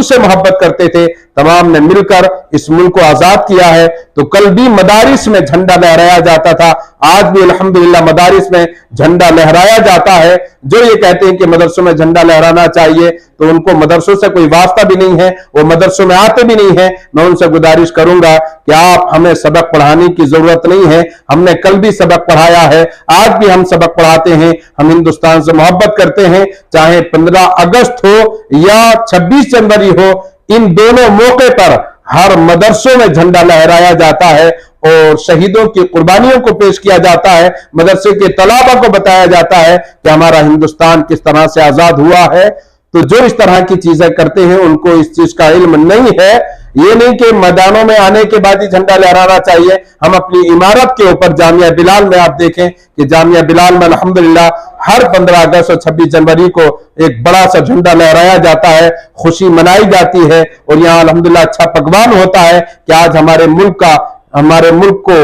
سے محبت کرتے تھے، تمام نے مل کر اس ملک کو آزاد کیا ہے۔ تو کل بھی مدارس میں جھنڈا لہرایا جاتا تھا، آج بھی الحمدللہ مدارس میں جھنڈا لہرایا جاتا ہے۔ جو یہ کہتے ہیں کہ مدرسوں میں جھنڈا لہرانا چاہیے تو ان کو مدرسوں سے کوئی واسطہ بھی نہیں ہے، وہ مدرسوں میں آتے بھی نہیں ہیں۔ میں ان سے گزارش کروں گا کہ آپ، ہمیں سبق پڑھانے کی ضرورت نہیں ہے، ہم نے کل بھی سبق پڑھایا ہے، آج بھی ہم سبق پڑھاتے ہیں۔ ہم ہندوستان سے محبت کرتے ہیں، چاہے 15 اگست ہو یا 26 جنوری ہو، ان دونوں موقع پر ہر مدرسوں میں جھنڈا لہرایا جاتا ہے اور شہیدوں کی قربانیوں کو پیش کیا جاتا ہے۔ مدرسے کے طلباء کو بتایا جاتا ہے کہ ہمارا ہندوستان کس طرح سے آزاد ہوا ہے۔ تو جو اس طرح کی چیزیں کرتے ہیں ان کو اس چیز کا علم نہیں ہے۔ یہ نہیں کہ میدانوں میں آنے کے بعد ہی جھنڈا لہرانا چاہیے۔ ہم اپنی عمارت کے اوپر جامعہ بلال میں آپ دیکھیں کہ جامعہ بلال میں الحمدللہ ہر 15 اگست اور 26 جنوری کو ایک بڑا سا جھنڈا لہرایا جاتا ہے، خوشی منائی جاتی ہے، اور یہاں الحمدللہ اچھا پکوان ہوتا ہے کہ آج ہمارے ملک کو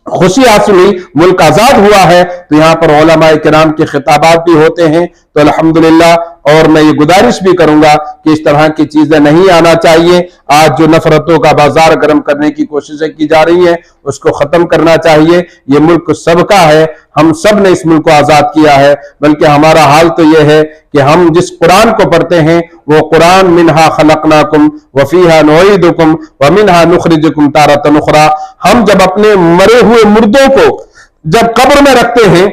خوشی حاصل ہوئی، ملک آزاد ہوا ہے۔ تو یہاں پر علماء کرام کے خطابات بھی ہوتے ہیں، تو الحمدللہ۔ اور میں یہ گزارش بھی کروں گا کہ اس طرح کی چیزیں نہیں آنا چاہیے۔ آج جو نفرتوں کا بازار گرم کرنے کی کوششیں کی جا رہی ہیں اس کو ختم کرنا چاہیے۔ یہ ملک سب کا ہے، ہم سب نے اس ملک کو آزاد کیا ہے، بلکہ ہمارا حال تو یہ ہے کہ ہم جس قرآن کو پڑھتے ہیں وہ قرآن منہا خلقناکم وفیہا نعیدکم ومنہا نخرجکم تارۃ اخری۔ ہم جب اپنے مرے ہوئے مردوں کو جب قبر میں رکھتے ہیں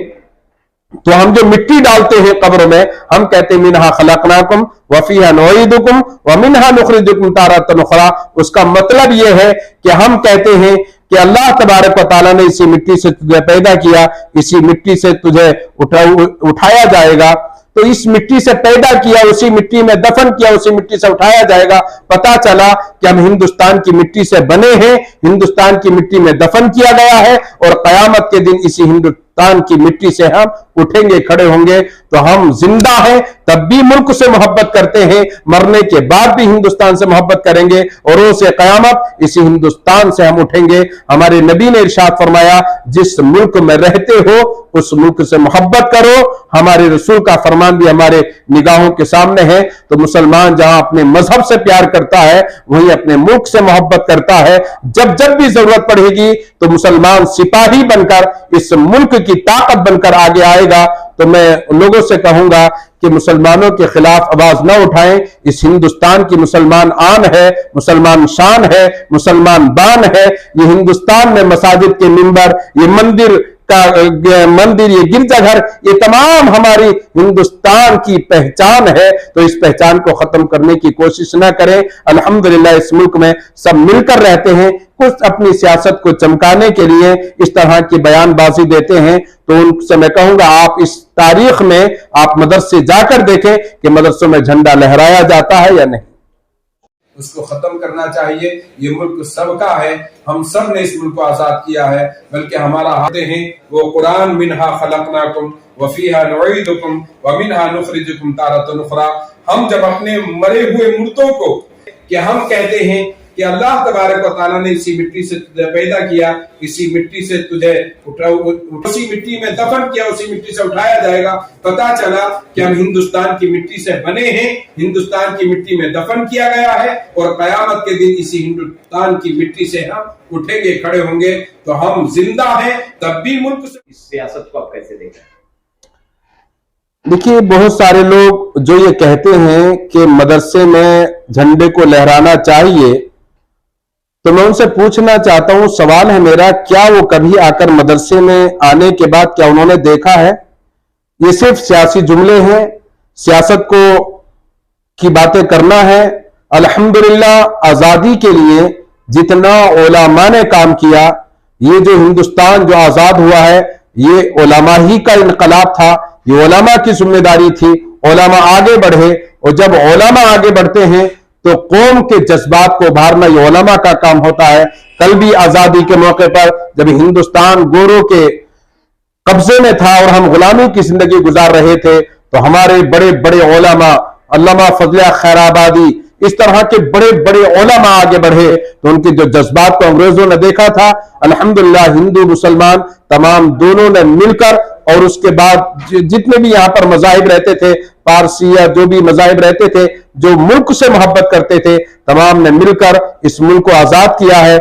تو ہم جو مٹی ڈالتے ہیں قبر میں، ہم کہتے ہیں منہا خلقناکم وفیہا نعیدکم ومنہا نخرجکم تارۃ اخری۔ اس کا مطلب یہ ہے کہ ہم کہتے ہیں کہ اللہ تبارک و تعالیٰ نے اسی مٹی سے تجھے پیدا کیا، اسی مٹی سے تجھے اٹھایا جائے گا۔ تو اس مٹی سے پیدا کیا، اسی مٹی میں دفن کیا، اسی مٹی سے اٹھایا جائے گا۔ پتا چلا کہ ہم ہندوستان کی مٹی سے بنے ہیں، ہندوستان کی مٹی میں دفن کیا گیا ہے، اور قیامت کے دن اسی ہندوستان کی مٹی سے ہم اٹھیں گے، کھڑے ہوں گے۔ تو ہم زندہ ہیں تب بھی ملک سے محبت کرتے ہیں، مرنے کے بعد بھی ہندوستان سے محبت کریں گے، اور روز قیامت اسی ہندوستان سے ہم اٹھیں گے۔ ہمارے نبی نے ارشاد فرمایا جس ملک میں رہتے ہو اس ملک سے محبت کرو۔ ہمارے رسول کا فرمان بھی ہمارے نگاہوں کے سامنے ہے۔ تو مسلمان جہاں اپنے مذہب سے پیار کرتا ہے وہیں اپنے ملک سے محبت کرتا ہے۔ جب بھی ضرورت پڑے گی تو مسلمان سپاہی بن کر اس ملک کی طاقت بن کر آگے آئے گا۔ تو میں لوگوں سے کہوں گا کہ مسلمانوں کے خلاف آواز نہ اٹھائیں۔ اس ہندوستان کی مسلمان آن ہے، مسلمان شان ہے، مسلمان بان ہے۔ یہ ہندوستان میں مساجد کے منبر، یہ مندر، یہ گرجا گھر، یہ تمام ہماری ہندوستان کی پہچان ہے۔ تو اس پہچان کو ختم کرنے کی کوشش نہ کریں۔ الحمدللہ اس ملک میں سب مل کر رہتے ہیں، کچھ اپنی سیاست کو چمکانے کے لیے اس طرح کی بیان بازی دیتے ہیں۔ تو ان سے میں کہوں گا آپ اس تاریخ میں آپ مدرسے جا کر دیکھیں کہ مدرسوں میں جھنڈا لہرایا جاتا ہے یا نہیں۔ اس کو ختم کرنا چاہیے۔ یہ ملک سب کا ہے، ہم سب نے اس ملک کو آزاد کیا ہے، بلکہ ہمارا حق ہیں وہ قرآن منہا خلقناکم وفیہا نعیدکم ومنہا نخرجکم تارۃ اخری۔ ہم جب اپنے مرے ہوئے مردوں کو کہ ہم کہتے ہیں کہ اللہ تبارک و تعالیٰ نے اسی مٹی سے تجھے پیدا کیا، اسی مٹی سے تجھے اسی مٹی میں دفن کیا، اسی مٹی سے اٹھایا جائے گا۔ پتا چلا کہ ہم ہندوستان کی مٹی سے بنے ہیں، ہندوستان کی مٹی میں دفن کیا گیا ہے، اور قیامت کے دن اسی ہندوستان کی مٹی سے ہم اٹھیں گے، کھڑے ہوں گے۔ تو ہم زندہ ہیں تب بھی ملک سے۔ اس سیاست کو آپ کیسے دیکھیں؟ دیکھیے بہت سارے لوگ جو یہ کہتے ہیں کہ مدرسے میں جھنڈے کو لہرانا چاہیے، تو میں ان سے پوچھنا چاہتا ہوں، سوال ہے میرا، کیا وہ کبھی آ کر مدرسے میں آنے کے بعد کیا انہوں نے دیکھا ہے؟ یہ صرف سیاسی جملے ہیں، سیاست کی باتیں کرنا ہے۔ الحمدللہ آزادی کے لیے جتنا علماء نے کام کیا، یہ جو ہندوستان جو آزاد ہوا ہے یہ علماء ہی کا انقلاب تھا، یہ علماء کی ذمہ داری تھی۔ علماء آگے بڑھے، اور جب علماء آگے بڑھتے ہیں تو قوم کے جذبات کو ابھارنا یہ علماء کا کام ہوتا ہے۔ کل بھی آزادی کے موقع پر جب ہندوستان گوروں کے قبضے میں تھا اور ہم غلامی کی زندگی گزار رہے تھے، تو ہمارے بڑے بڑے علماء، علامہ فضل خیر آبادی، اس طرح کے بڑے بڑے علماء آگے بڑھے، تو ان کے جو جذبات کو انگریزوں نے دیکھا تھا، الحمدللہ ہندو مسلمان تمام دونوں نے مل کر اور اس کے بعد جتنے بھی یہاں پر مذاہب رہتے تھے، پارسی یا جو بھی مذاہب رہتے تھے، جو ملک سے محبت کرتے تھے، تمام نے مل کر اس ملک کو آزاد کیا ہے۔